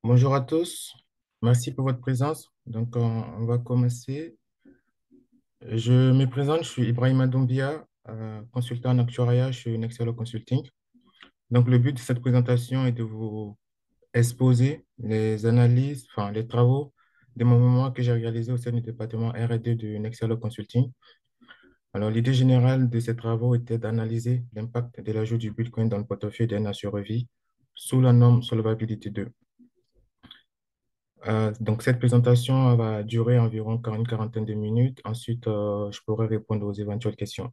Bonjour à tous, merci pour votre présence. On va commencer. Je me présente, je suis Ibrahima Doumbia, consultant en actuariat chez Nextelo Consulting. Donc, le but de cette présentation est de vous exposer les analyses, enfin, les travaux de mon mémoire que j'ai réalisé au sein du département R&D de Nextelo Consulting. Alors, l'idée générale de ces travaux était d'analyser l'impact de l'ajout du Bitcoin dans le portefeuille d'un assureur-vie sous la norme Solvabilité 2. Donc, cette présentation va durer environ une quarantaine de minutes. Ensuite, je pourrai répondre aux éventuelles questions.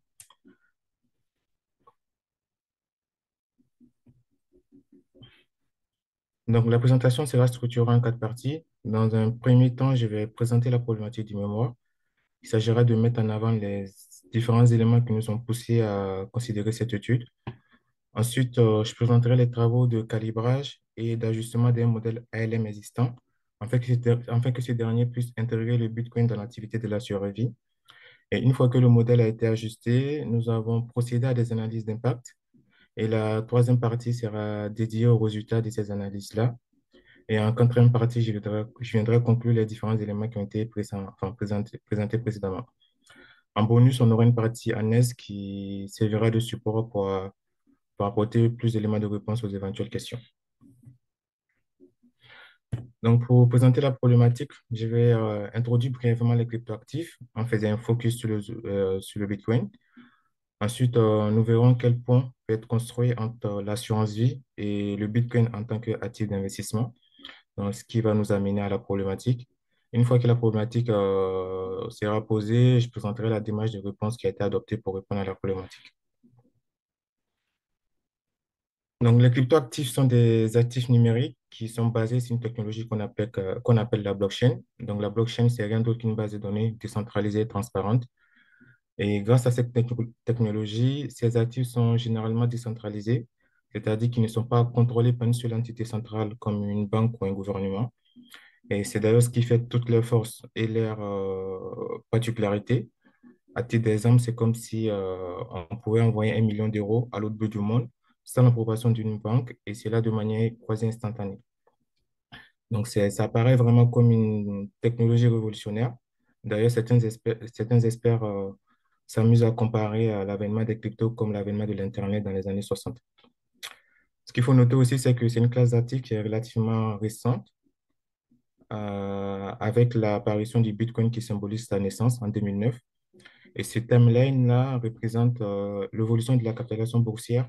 Donc, la présentation sera structurée en quatre parties. Dans un premier temps, je vais présenter la problématique du mémoire. Il s'agira de mettre en avant les différents éléments qui nous ont poussés à considérer cette étude. Ensuite, je présenterai les travaux de calibrage et d'ajustement des modèles ALM existants, afin que ce dernier puisse intégrer le Bitcoin dans l'activité de l'assureur vie. Et une fois que le modèle a été ajusté, nous avons procédé à des analyses d'impact. Et la troisième partie sera dédiée aux résultats de ces analyses-là. Et en quatrième partie, je viendrai conclure les différents éléments qui ont été présentés précédemment. En bonus, on aura une partie annexe qui servira de support pour apporter plus d'éléments de réponse aux éventuelles questions. Donc, pour présenter la problématique, je vais introduire brièvement les cryptoactifs en faisant un focus sur le Bitcoin. Ensuite, nous verrons quel pont peut être construit entre l'assurance vie et le Bitcoin en tant qu'actif d'investissement, donc ce qui va nous amener à la problématique. Une fois que la problématique sera posée, je présenterai la démarche de réponse qui a été adoptée pour répondre à la problématique. Donc, les cryptoactifs sont des actifs numériques qui sont basés sur une technologie qu'on appelle la blockchain. Donc, la blockchain, c'est rien d'autre qu'une base de données décentralisée et transparente. Et grâce à cette technologie, ces actifs sont généralement décentralisés, c'est-à-dire qu'ils ne sont pas contrôlés par une seule entité centrale comme une banque ou un gouvernement. Et c'est d'ailleurs ce qui fait toute leur force et leur particularité. À titre d'exemple, c'est comme si on pouvait envoyer 1 million d'euros à l'autre bout du monde sans l'approbation d'une banque et cela de manière quasi instantanée. Donc, ça paraît vraiment comme une technologie révolutionnaire. D'ailleurs, certains experts s'amusent à comparer l'avènement des cryptos comme l'avènement de l'Internet dans les années 60. Ce qu'il faut noter aussi, c'est que c'est une classe d'actifs qui est relativement récente, avec l'apparition du Bitcoin qui symbolise sa naissance en 2009. Et ce timeline-là représente l'évolution de la capitalisation boursière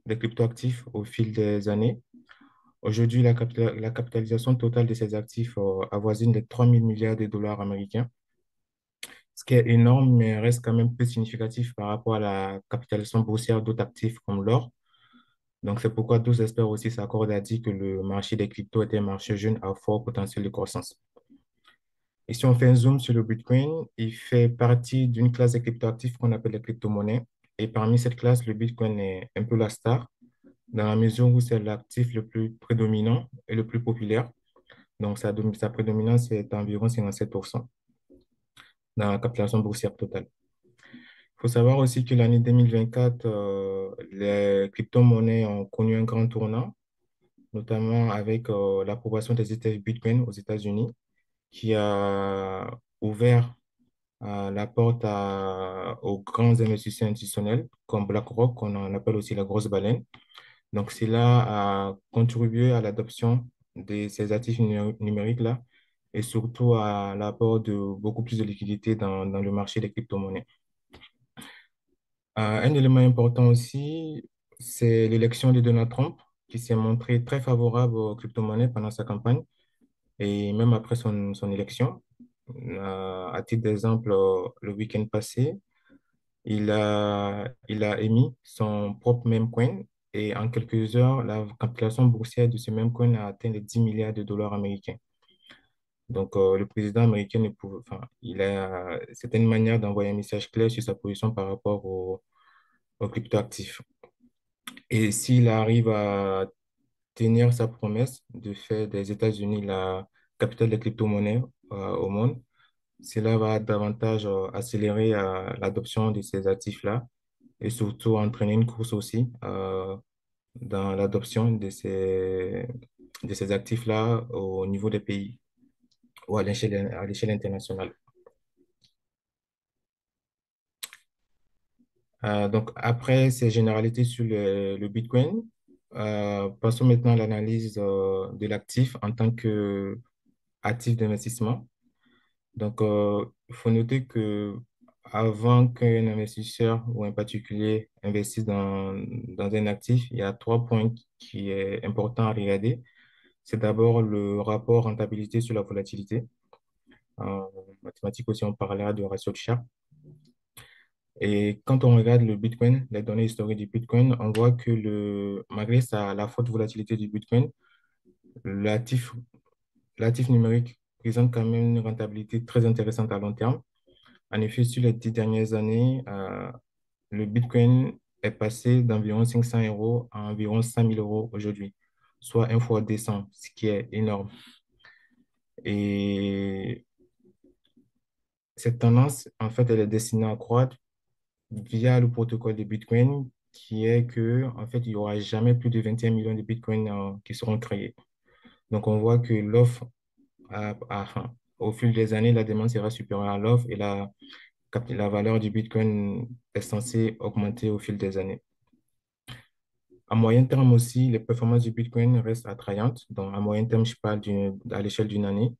des cryptoactifs au fil des années. Aujourd'hui, la capitalisation totale de ces actifs avoisine les 3 000 milliards de dollars américains, ce qui est énorme, mais reste quand même peu significatif par rapport à la capitalisation boursière d'autres actifs comme l'or. Donc, c'est pourquoi d'autres experts aussi s'accordent à dire que le marché des cryptos est un marché jeune à fort potentiel de croissance. Et si on fait un zoom sur le Bitcoin, il fait partie d'une classe de cryptoactifs qu'on appelle les crypto-monnaies. Et parmi cette classe, le Bitcoin est un peu la star, dans la mesure où c'est l'actif le plus prédominant et le plus populaire. Donc, sa prédominance est environ 57% dans la capitalisation boursière totale. Il faut savoir aussi que l'année 2024, les crypto-monnaies ont connu un grand tournant, notamment avec l'approbation des ETF Bitcoin aux États-Unis, qui a ouvert la porte aux grands investisseurs institutionnels comme BlackRock, qu'on en appelle aussi la grosse baleine. Donc, cela a contribué à l'adoption de ces actifs numériques-là et surtout à l'apport de beaucoup plus de liquidités dans le marché des crypto-monnaies. Un élément important aussi, c'est l'élection de Donald Trump, qui s'est montré très favorable aux crypto-monnaies pendant sa campagne et même après son élection. À titre d'exemple, le week-end passé, il a émis son propre meme coin et en quelques heures, la capitalisation boursière de ce meme coin a atteint les 10 milliards de dollars américains. Donc, le président américain ne pouvait, enfin, c'était une manière d'envoyer un message clair sur sa position par rapport aux cryptoactifs. Et s'il arrive à tenir sa promesse de faire des États-Unis la capitale des crypto-monnaies au monde, cela va davantage accélérer l'adoption de ces actifs-là et surtout entraîner une course aussi dans l'adoption de ces actifs-là au niveau des pays ou à l'échelle internationale. Donc, après ces généralités sur le Bitcoin, passons maintenant à l'analyse de l'actif en tant qu'actif d'investissement. Donc, il faut noter que avant qu'un investisseur ou un particulier investisse dans un actif, il y a trois points qui est important à regarder. C'est d'abord le rapport rentabilité sur la volatilité. En mathématiques aussi, on parlera de ratio de Sharpe. Et quand on regarde le Bitcoin, les données historiques du Bitcoin, on voit que malgré la forte volatilité du Bitcoin, l'actif, l'actif numérique présente quand même une rentabilité très intéressante à long terme. En effet, sur les 10 dernières années, le Bitcoin est passé d'environ 500 euros à environ 5 000 euros aujourd'hui, soit un fois 200, ce qui est énorme. Et cette tendance, en fait, elle est destinée à croître via le protocole de Bitcoin, qui est que, en fait, il n'y aura jamais plus de 21 millions de Bitcoin qui seront créés. Donc, on voit que l'offre, enfin, au fil des années, la demande sera supérieure à l'offre et la valeur du Bitcoin est censée augmenter au fil des années. À moyen terme aussi, les performances du Bitcoin restent attrayantes. Donc, à moyen terme, je parle à l'échelle d'une année.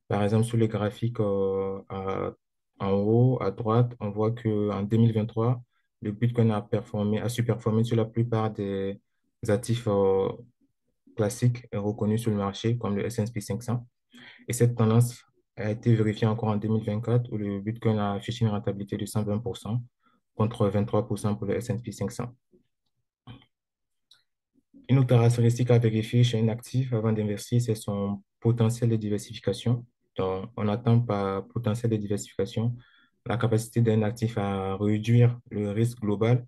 Par exemple, sur les graphiques en haut, à droite, on voit qu'en 2023, le Bitcoin a su performer sur la plupart des actifs classiques et reconnus sur le marché, comme le S&P 500. Et cette tendance a été vérifiée encore en 2024, où le Bitcoin a affiché une rentabilité de 120% contre 23% pour le S&P 500. Une autre caractéristique à vérifier chez un actif avant d'investir, c'est son potentiel de diversification. Donc, on attend par potentiel de diversification la capacité d'un actif à réduire le risque global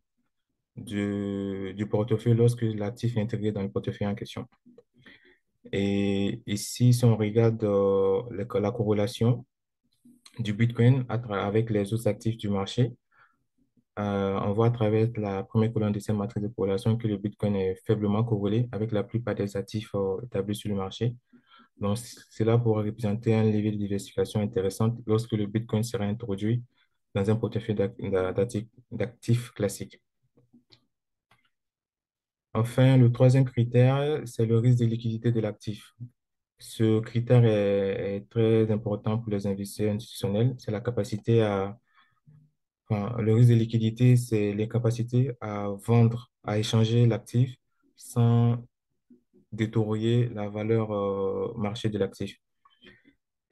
du portefeuille lorsque l'actif est intégré dans le portefeuille en question. Et ici, si on regarde la corrélation du Bitcoin avec les autres actifs du marché, on voit à travers la première colonne de cette matrice de corrélation que le Bitcoin est faiblement corrélé avec la plupart des actifs établis sur le marché. Donc, cela pourrait représenter un levier de diversification intéressant lorsque le Bitcoin sera introduit dans un portefeuille d'actifs classiques. Enfin, le troisième critère, c'est le risque de liquidité de l'actif. Ce critère est très important pour les investisseurs institutionnels. C'est la capacité enfin, le risque de liquidité, c'est les capacités à vendre, à échanger l'actif sans détériorer la valeur marché de l'actif.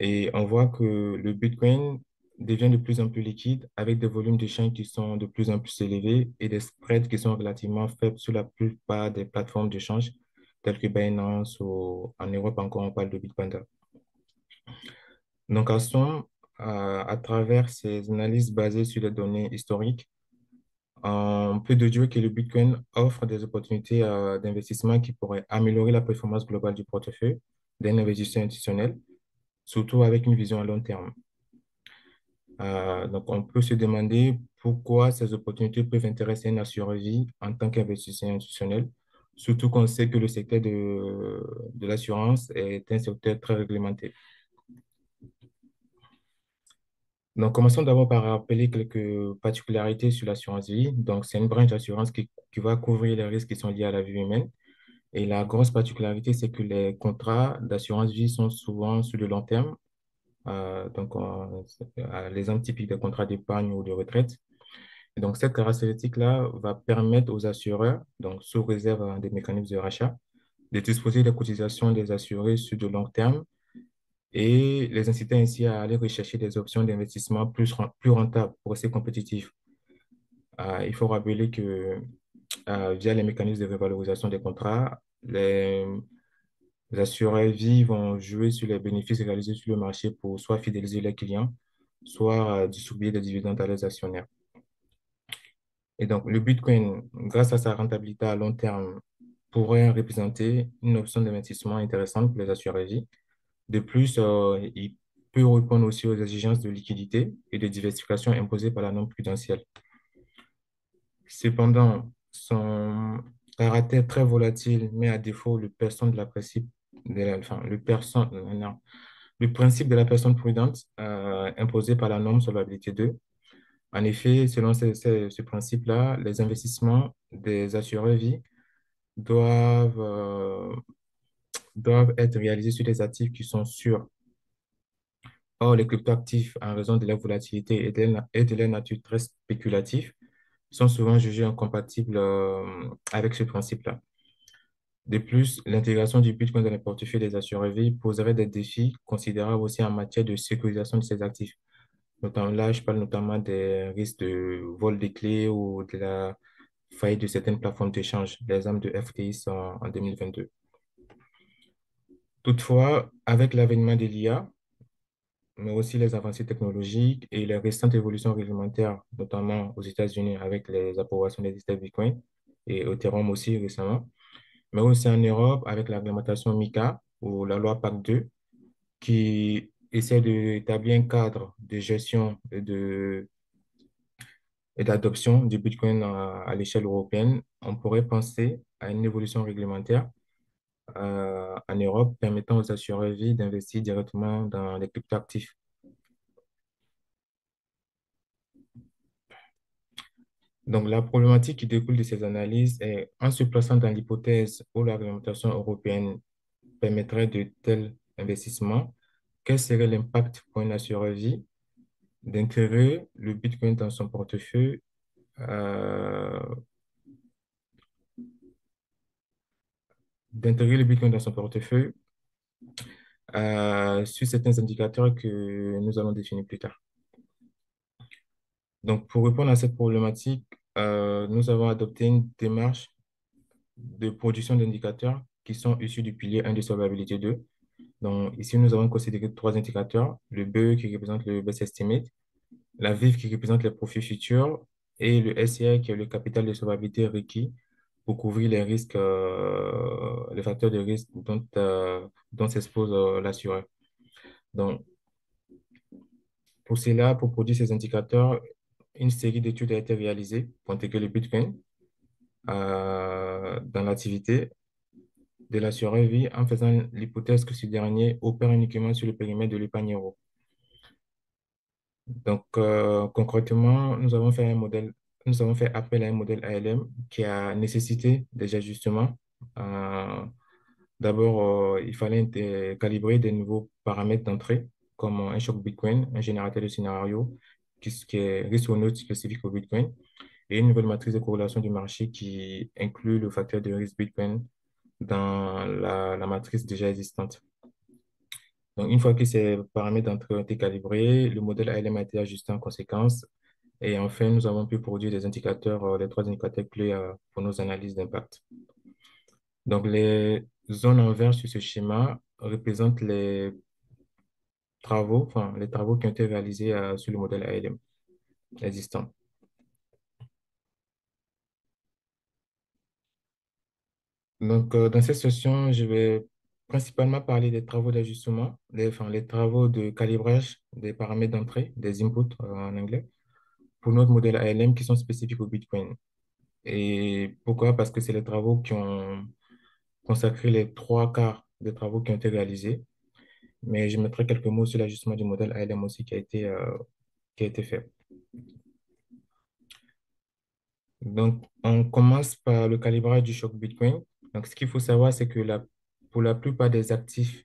Et on voit que le Bitcoin devient de plus en plus liquide avec des volumes d'échange qui sont de plus en plus élevés et des spreads qui sont relativement faibles sur la plupart des plateformes d'échange telles que Binance ou en Europe encore on parle de Bitpanda. Donc en somme, à travers ces analyses basées sur les données historiques, on peut déduire que le Bitcoin offre des opportunités d'investissement qui pourraient améliorer la performance globale du portefeuille d'un investisseur institutionnel, surtout avec une vision à long terme. Donc, on peut se demander pourquoi ces opportunités peuvent intéresser un assureur vie en tant qu'investisseur institutionnel, surtout qu'on sait que le secteur de l'assurance est un secteur très réglementé. Donc, commençons d'abord par rappeler quelques particularités sur l'assurance vie. Donc, c'est une branche d'assurance qui va couvrir les risques qui sont liés à la vie humaine. Et la grosse particularité, c'est que les contrats d'assurance vie sont souvent sur le long terme. Donc, l'exemple typique des contrats d'épargne ou de retraite. Et donc, cette caractéristique-là va permettre aux assureurs, donc sous réserve des mécanismes de rachat, de disposer des cotisations des assurés sur de long terme et les inciter ainsi à aller rechercher des options d'investissement plus rentables pour rester compétitifs. Il faut rappeler que via les mécanismes de revalorisation des contrats, les assureurs vie vont jouer sur les bénéfices réalisés sur le marché pour soit fidéliser les clients, soit distribuer des dividendes à leurs actionnaires. Et donc, le Bitcoin, grâce à sa rentabilité à long terme, pourrait représenter une option d'investissement intéressante pour les assureurs vie. De plus, il peut répondre aussi aux exigences de liquidité et de diversification imposées par la norme prudentielle. Cependant, son caractère très volatile met à défaut le personne de l'apprécie enfin, non, le principe de la personne prudente imposé par la norme solvabilité 2. En effet, selon ce principe-là, les investissements des assureurs vie doivent, euh, doivent être réalisés sur des actifs qui sont sûrs. Or, les cryptoactifs, en raison de leur volatilité et de leur nature très spéculative, sont souvent jugés incompatibles avec ce principe-là. De plus, l'intégration du Bitcoin dans les portefeuilles des assureurs vie poserait des défis considérables aussi en matière de sécurisation de ces actifs. Notamment, là, je parle notamment des risques de vol des clés ou de la faillite de certaines plateformes d'échange, l'exemple de FTX en 2022. Toutefois, avec l'avènement de l'IA, mais aussi les avancées technologiques et les récentes évolutions réglementaires, notamment aux États-Unis avec les approbations des systèmes Bitcoin et Ethereum aussi récemment, mais aussi en Europe avec la réglementation MiCA ou la loi PAC 2 qui essaie d'établir un cadre de gestion et d'adoption du Bitcoin à l'échelle européenne. On pourrait penser à une évolution réglementaire en Europe permettant aux assureurs vie d'investir directement dans les cryptoactifs. Donc, la problématique qui découle de ces analyses est, en se plaçant dans l'hypothèse où la réglementation européenne permettrait de tels investissements, quel serait l'impact pour une assureur vie d'intégrer le Bitcoin dans son portefeuille, euh, d'intégrer le Bitcoin dans son portefeuille sur certains indicateurs que nous allons définir plus tard. Donc, pour répondre à cette problématique, nous avons adopté une démarche de production d'indicateurs qui sont issus du pilier 1 de solvabilité 2. Donc, ici, nous avons considéré trois indicateurs, le BE qui représente le best estimate, la VIF qui représente les profits futurs et le SCI qui est le capital de solvabilité requis pour couvrir les risques, les facteurs de risque dont s'expose l'assureur. Donc, pour cela, pour produire ces indicateurs, une série d'études a été réalisée pour intégrer le Bitcoin dans l'activité de l'assureur vie en faisant l'hypothèse que ce dernier opère uniquement sur le périmètre de l'épargne euro. Donc, concrètement, nous avons fait appel à un modèle ALM qui a nécessité des ajustements. Euh, D'abord, il fallait calibrer des nouveaux paramètres d'entrée, comme un choc Bitcoin, un générateur de scénario qui est risque ou neutre spécifique au Bitcoin, et une nouvelle matrice de corrélation du marché qui inclut le facteur de risque Bitcoin dans la matrice déjà existante. Donc, une fois que ces paramètres d'entrée ont été calibrés, le modèle ALM a été ajusté en conséquence. Et enfin, nous avons pu produire des indicateurs, les trois indicateurs clés pour nos analyses d'impact. Donc, les zones en vert sur ce schéma représentent les travaux qui ont été réalisés sur le modèle ALM existant. Donc, dans cette session, je vais principalement parler des travaux d'ajustement, les travaux de calibrage des paramètres d'entrée, des inputs en anglais, pour notre modèle ALM qui sont spécifiques au Bitcoin. Et pourquoi? Parce que c'est les travaux qui ont consacré les trois quarts des travaux qui ont été réalisés. Mais je mettrai quelques mots sur l'ajustement du modèle ALM aussi qui a été fait. Donc, on commence par le calibrage du choc Bitcoin. Donc, ce qu'il faut savoir, c'est que pour la plupart des actifs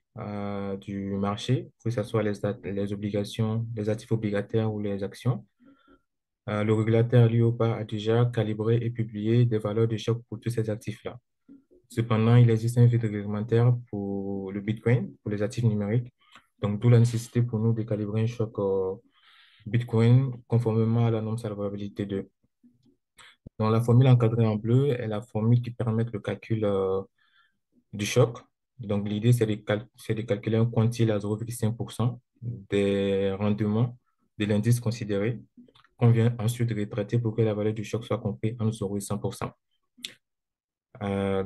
du marché, que ce soit les obligations, les actifs obligataires ou les actions, le régulateur l'IOPA a déjà calibré et publié des valeurs de choc pour tous ces actifs-là. Cependant, il existe un vide réglementaire pour le Bitcoin, pour les actifs numériques. Donc, d'où la nécessité pour nous de calibrer un choc Bitcoin conformément à la norme solvabilité 2. Donc, la formule encadrée en bleu est la formule qui permet le calcul du choc. Donc, l'idée, c'est de calculer un quantile à 0,5% des rendements de l'indice considéré, qu'on vient ensuite retraiter pour que la valeur du choc soit comprise en 0,100%.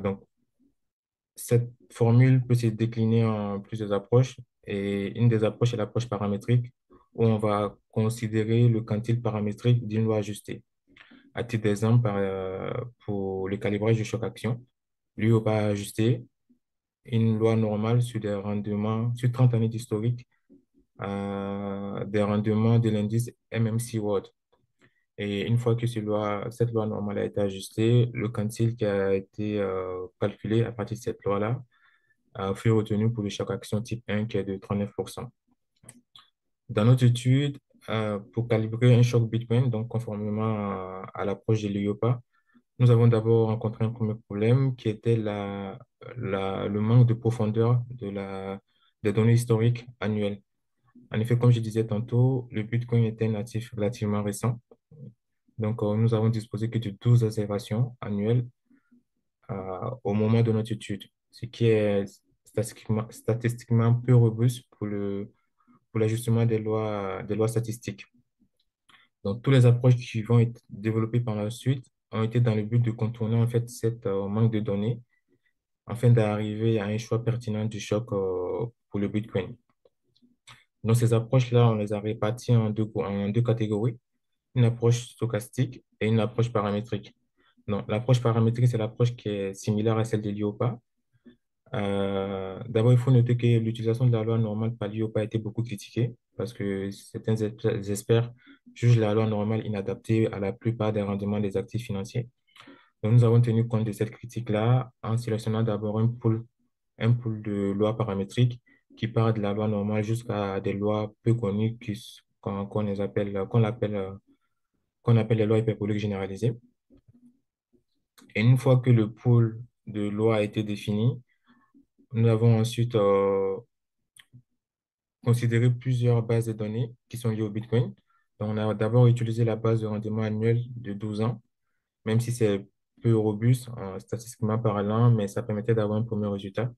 Donc, cette formule peut se décliner en plusieurs approches. Et une des approches est l'approche paramétrique, où on va considérer le quantile paramétrique d'une loi ajustée. À titre d'exemple, pour le calibrage du choc action, lui, on va ajuster une loi normale sur des rendements, sur 30 années d'historique, des rendements de l'indice MMC World. Et une fois que cette loi normale a été ajustée, le quantile qui a été calculé à partir de cette loi-là fut retenu pour le chaque action type 1 qui est de 39%. Dans notre étude, pour calibrer un choc Bitcoin, donc conformément à l'approche de l'IOPA, nous avons d'abord rencontré un premier problème qui était le manque de profondeur des données historiques annuelles. En effet, comme je disais tantôt, le Bitcoin était un actif relativement récent. Donc, nous avons disposé que de 12 observations annuelles au moment de notre étude, ce qui est statistiquement peu robuste pour l'ajustement des lois statistiques. Donc, toutes les approches qui vont être développées par la suite ont été dans le but de contourner en fait cette manque de données afin d'arriver à un choix pertinent du choc pour le Bitcoin. Donc, ces approches-là, on les a réparties en deux catégories, une approche stochastique et une approche paramétrique. Donc, l'approche paramétrique, c'est l'approche qui est similaire à celle de l'IOPA. D'abord, il faut noter que l'utilisation de la loi normale par l'IOPA a été beaucoup critiquée parce que certains experts jugent la loi normale inadaptée à la plupart des rendements des actifs financiers. Donc, nous avons tenu compte de cette critique-là en sélectionnant d'abord un pool de lois paramétriques qui part de la loi normale jusqu'à des lois peu connues qu'on appelle les lois hyperboliques généralisées. Et une fois que le pool de lois a été défini, nous avons ensuite considéré plusieurs bases de données qui sont liées au Bitcoin. Donc, on a d'abord utilisé la base de rendement annuel de 12 ans, même si c'est peu robuste statistiquement parlant, mais ça permettait d'avoir un premier résultat.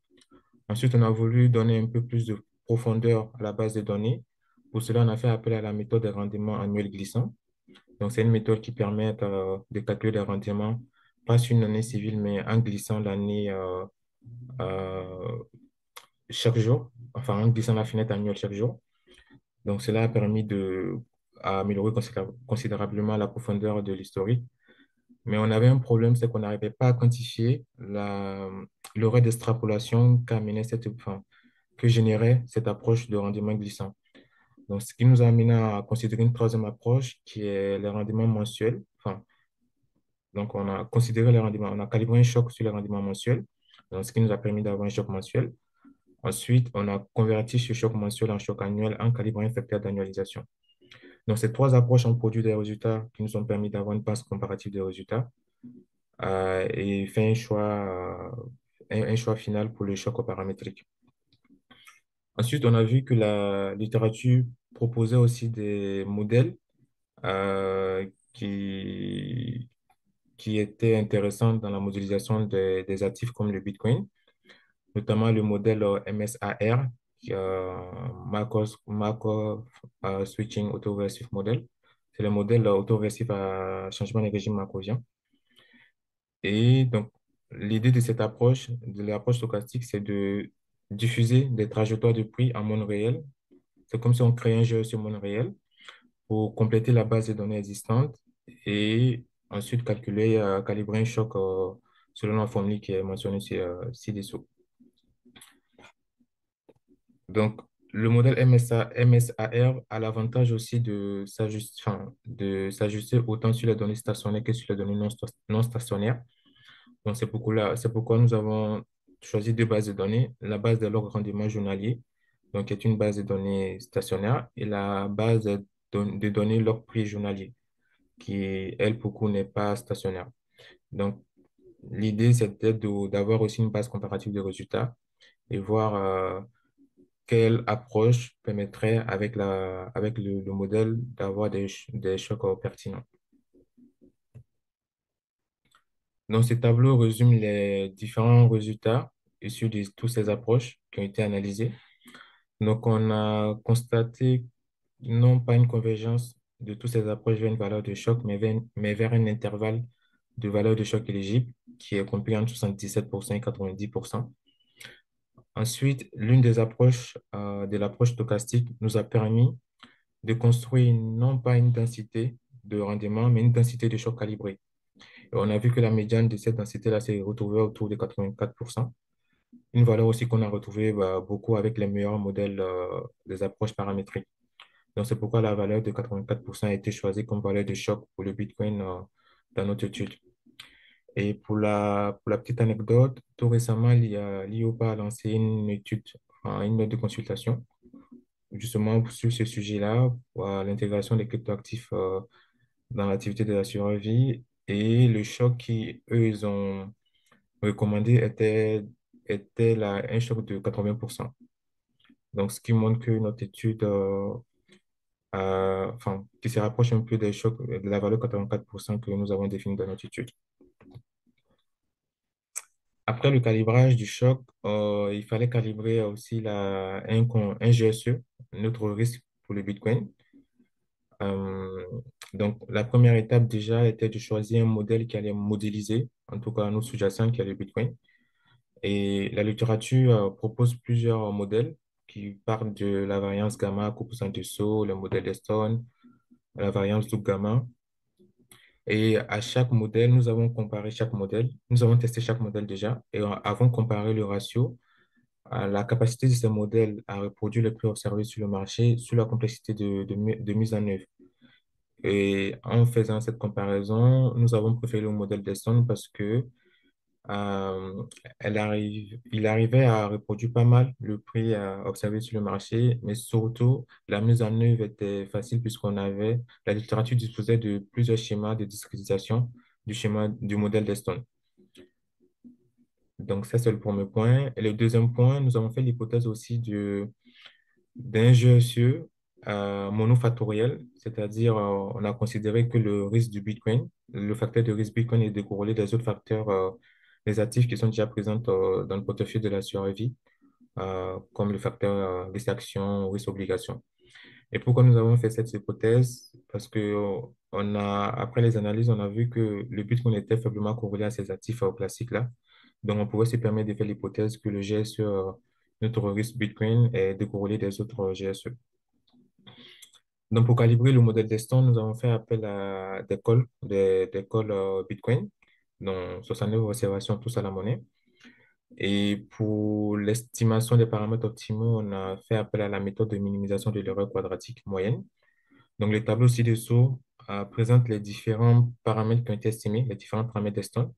Ensuite, on a voulu donner un peu plus de profondeur à la base de données. Pour cela, on a fait appel à la méthode des rendements annuels glissants. Donc, c'est une méthode qui permet de calculer les rendements, pas sur une année civile, mais en glissant l'année euh, chaque jour, enfin en glissant la fenêtre annuelle chaque jour. Donc, cela a permis à améliorer considérablement la profondeur de l'historique. Mais on avait un problème, c'est qu'on n'arrivait pas à quantifier le rate d'extrapolation que générait cette approche de rendement glissant. Donc, ce qui nous a amené à considérer une troisième approche qui est les rendements mensuels. Donc, on a considéré les rendements, on a calibré un choc sur les rendements mensuels, donc, ce qui nous a permis d'avoir un choc mensuel. Ensuite, on a converti ce choc mensuel en choc annuel en calibrant un facteur d'annualisation. Donc, ces trois approches ont produit des résultats qui nous ont permis d'avoir une base comparative des résultats et fait un choix final pour le choc paramétrique. Ensuite, on a vu que la littérature proposait aussi des modèles euh, qui, qui étaient intéressants dans la modélisation des actifs comme le Bitcoin, notamment le modèle MSAR, Markov Switching Autoregressive Model. C'est le modèle autorégressif à changement de régime markovien. Et donc, l'idée de cette approche, de l'approche stochastique, c'est de diffuser des trajectoires de prix en monde réel. C'est comme si on crée un jeu sur monde réel pour compléter la base de données existante et ensuite calibrer un choc selon la formule qui est mentionnée ci-dessous. Donc, le modèle MSAR a l'avantage aussi de s'ajuster autant sur les données stationnaires que sur les données non stationnaires. Donc, c'est pourquoi nous avons choisi deux bases de données. La base de log rendement journalier, donc, qui est une base de données stationnaire, et la base de données log prix journalier, qui, elle, pour coup, n'est pas stationnaire. Donc, l'idée, c'était d'avoir aussi une base comparative de résultats et voir quelle approche permettrait avec le modèle d'avoir des chocs pertinents. Donc, ce tableau résume les différents résultats issus de toutes ces approches qui ont été analysées. Donc, on a constaté non pas une convergence de toutes ces approches vers une valeur de choc, mais vers un intervalle de valeur de choc éligible qui est compris entre 77% et 90%. Ensuite, l'une des approches de l'approche stochastique nous a permis de construire non pas une densité de rendement, mais une densité de choc calibrée. Et on a vu que la médiane de cette densité-là s'est retrouvée autour de 84%. Une valeur aussi qu'on a retrouvée beaucoup avec les meilleurs modèles des approches paramétriques. Donc, c'est pourquoi la valeur de 84% a été choisie comme valeur de choc pour le Bitcoin dans notre étude. Et pour la petite anecdote, tout récemment, l'IOPA a lancé une étude, enfin, une note de consultation, justement sur ce sujet-là, pour l'intégration des cryptoactifs dans l'activité de l'assurance vie. Et le choc qu'eux, ils ont recommandé était un choc de 80%. Donc, ce qui montre que notre étude, enfin, qui se rapproche un peu des chocs, de la valeur 84% que nous avons définie dans notre étude. Après le calibrage du choc, il fallait calibrer aussi un GSE, notre risque pour le Bitcoin. Euh, donc, la première étape déjà était de choisir un modèle qui allait modéliser, en tout cas notre sous-jacent qui est le Bitcoin. Et la littérature propose plusieurs modèles qui partent de la variance gamma composant de Saut, le modèle d'Eston, la variance Doug gamma. Et à chaque modèle, nous avons comparé chaque modèle. Nous avons testé chaque modèle déjà et avons comparé le ratio à la capacité de ces modèles à reproduire les prix observés sur le marché, sur la complexité de mise en œuvre. Et en faisant cette comparaison, nous avons préféré le modèle d'Eston parce que euh, il arrivait à reproduire pas mal le prix observé sur le marché, mais surtout, la mise en œuvre était facile la littérature disposait de plusieurs schémas de discrétisation du modèle d'Eston. Donc, ça, c'est le premier point. Et le deuxième point, nous avons fait l'hypothèse aussi d'un GSE monofactoriel, c'est-à-dire on a considéré que le risque du Bitcoin, le facteur de risque Bitcoin est décorrélé des autres facteurs, des actifs qui sont déjà présents dans le portefeuille de l'assureur vie, comme le facteur risque action, risque obligation. Et pourquoi nous avons fait cette hypothèse? Parce que après les analyses, on a vu que le Bitcoin était faiblement corrélé à ces actifs classiques là. Donc, on pouvait se permettre de faire l'hypothèse que le GSE, notre risque Bitcoin, est décorrélé des autres GSE. Donc, pour calibrer le modèle d'Eston, nous avons fait appel à des calls Bitcoin, dont 69 observations tous à la monnaie. Et pour l'estimation des paramètres optimaux, on a fait appel à la méthode de minimisation de l'erreur quadratique moyenne. Donc, le tableau ci-dessous présente les différents paramètres qui ont été estimés, les différents paramètres d'Eston.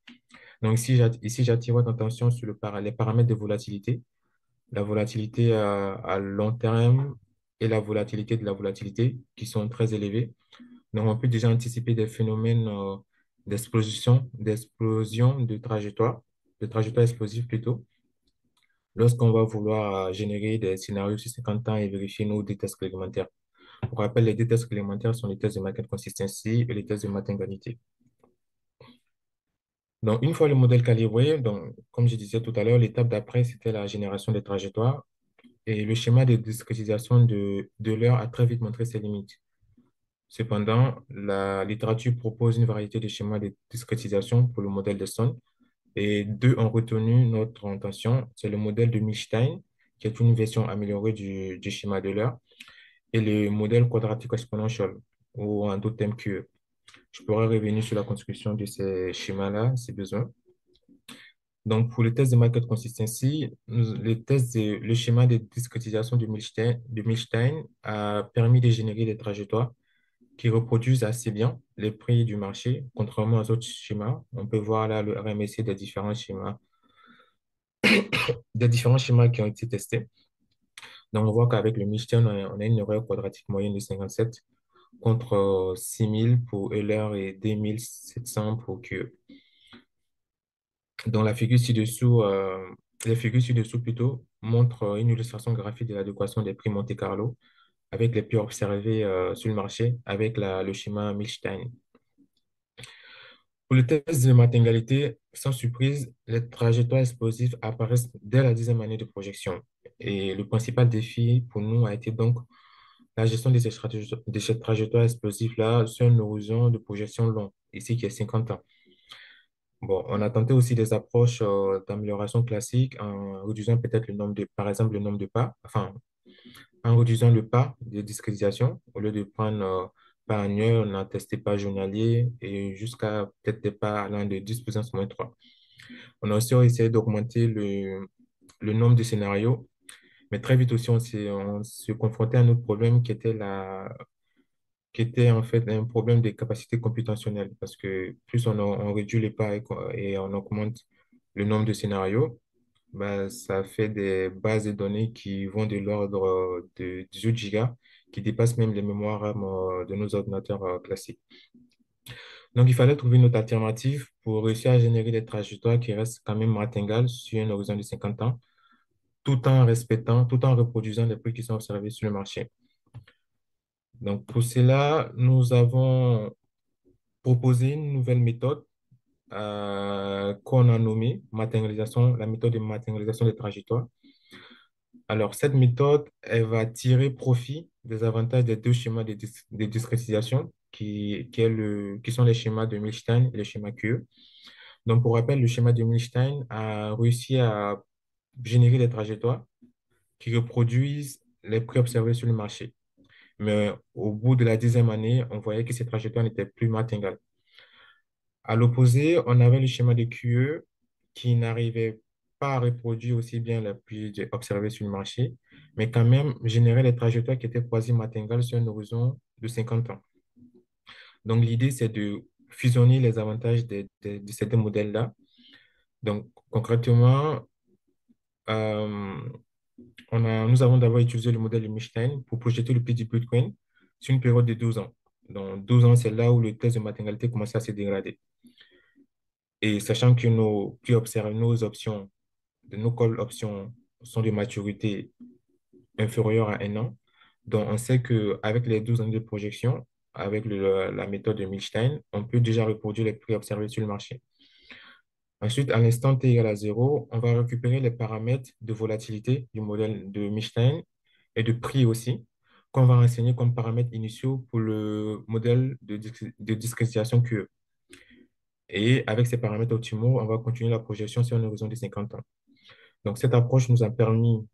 Donc, ici, j'attire votre attention sur les paramètres de volatilité, la volatilité à long terme et la volatilité de la volatilité qui sont très élevées. Donc, on peut déjà anticiper des phénomènes d'explosion de trajectoire explosive plutôt, lorsqu'on va vouloir générer des scénarios sur 50 ans et vérifier nos deux tests réglementaires. Pour rappel, les deux tests réglementaires sont les tests de market consistency et les tests de Martin-Ganiti. Donc, une fois le modèle calibré, donc, comme je disais tout à l'heure, l'étape d'après, c'était la génération des trajectoires. Et le schéma de discrétisation de l'heure a très vite montré ses limites. Cependant, la littérature propose une variété de schémas de discrétisation pour le modèle de Stone. Et deux ont retenu notre intention. C'est le modèle de Milstein, qui est une version améliorée du schéma de l'heure, et le modèle quadratique exponential, ou en d'autres termes QE. Je pourrais revenir sur la construction de ces schémas-là, si besoin. Donc, pour le test de market consistency, le schéma de discrétisation de Milstein a permis de générer des trajectoires qui reproduisent assez bien les prix du marché, contrairement aux autres schémas. On peut voir là le RMSI des différents schémas qui ont été testés. Donc, on voit qu'avec le Milstein, on a une erreur quadratique moyenne de 57 contre 6000 pour Euler et 2700 pour QE. Dans la figure ci-dessous, les figures ci-dessous plutôt montrent une illustration graphique de l'adéquation des prix Monte Carlo avec les prix observés sur le marché avec le schéma Milstein. Pour le test de martingalité, sans surprise, les trajectoires explosives apparaissent dès la 10e année de projection. Et le principal défi pour nous a été donc la gestion de ces trajectoires explosives-là sur un horizon de projection long, ici qui est 50 ans. Bon, on a tenté aussi des approches d'amélioration classique en réduisant peut-être par exemple, le nombre de pas, enfin, en réduisant le pas de discrétisation. Au lieu de prendre pas annuel, on a testé pas journalier et jusqu'à peut-être des pas allant de 10 puissance moins 3. On a aussi essayé d'augmenter le nombre de scénarios, mais très vite aussi, on se confrontait à un autre problème qui était en fait un problème de capacité computationnelle, parce que plus on réduit les pas et on augmente le nombre de scénarios, bah, ça fait des bases de données qui vont de l'ordre de 18 gigas, qui dépassent même les mémoires RAM de nos ordinateurs classiques. Donc, il fallait trouver une autre alternative pour réussir à générer des trajectoires qui restent quand même martingales sur un horizon de 50 ans, tout en reproduisant les prix qui sont observés sur le marché. Donc, pour cela, nous avons proposé une nouvelle méthode qu'on a nommée matérialisation, la méthode de matérialisation des trajectoires. Alors, cette méthode, elle va tirer profit des avantages des deux schémas de discrétisation qui sont les schémas de Milstein et le schéma QE. Donc, pour rappel, le schéma de Milstein a réussi à générer des trajectoires qui reproduisent les prix observés sur le marché. Mais au bout de la 10e année, on voyait que ces trajectoires n'étaient plus martingales. À l'opposé, on avait le schéma de QE qui n'arrivait pas à reproduire aussi bien la pluie observée sur le marché, mais quand même générait des trajectoires qui étaient quasi-martingales sur un horizon de 50 ans. Donc, l'idée, c'est de fusionner les avantages de ces deux modèles-là. Donc, concrètement, euh, nous avons d'abord utilisé le modèle de Milstein pour projeter le prix du Bitcoin sur une période de 12 ans. Donc, 12 ans, c'est là où le test de martingalité commençait à se dégrader. Et sachant que nos prix observés, nos options, nos call options sont de maturité inférieure à 1 an, donc on sait qu'avec les 12 années de projection, avec la méthode de Milstein, on peut déjà reproduire les prix observés sur le marché. Ensuite, à l'instant t égale à 0, on va récupérer les paramètres de volatilité du modèle de Milstein et de prix aussi, qu'on va renseigner comme paramètres initiaux pour le modèle de discrétisation QE. Et avec ces paramètres optimaux, on va continuer la projection sur un horizon de 50 ans. Donc, cette approche nous a permis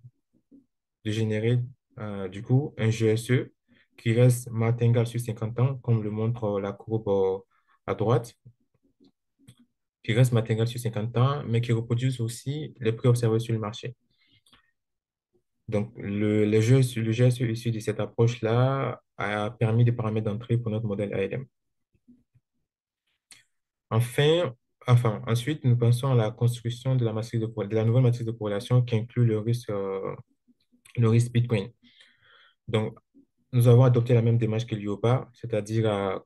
de générer du coup un GSE qui reste martingale sur 50 ans, comme le montre la courbe à droite, qui reste martingale sur 50 ans, mais qui reproduit aussi les prix observés sur le marché. Donc, le GSE issu de cette approche-là a permis des paramètres d'entrée pour notre modèle ALM. Enfin, ensuite, nous pensons à la construction de de la nouvelle matrice de corrélation qui inclut le risque Bitcoin. Donc, nous avons adopté la même démarche que l'IOPA, c'est-à-dire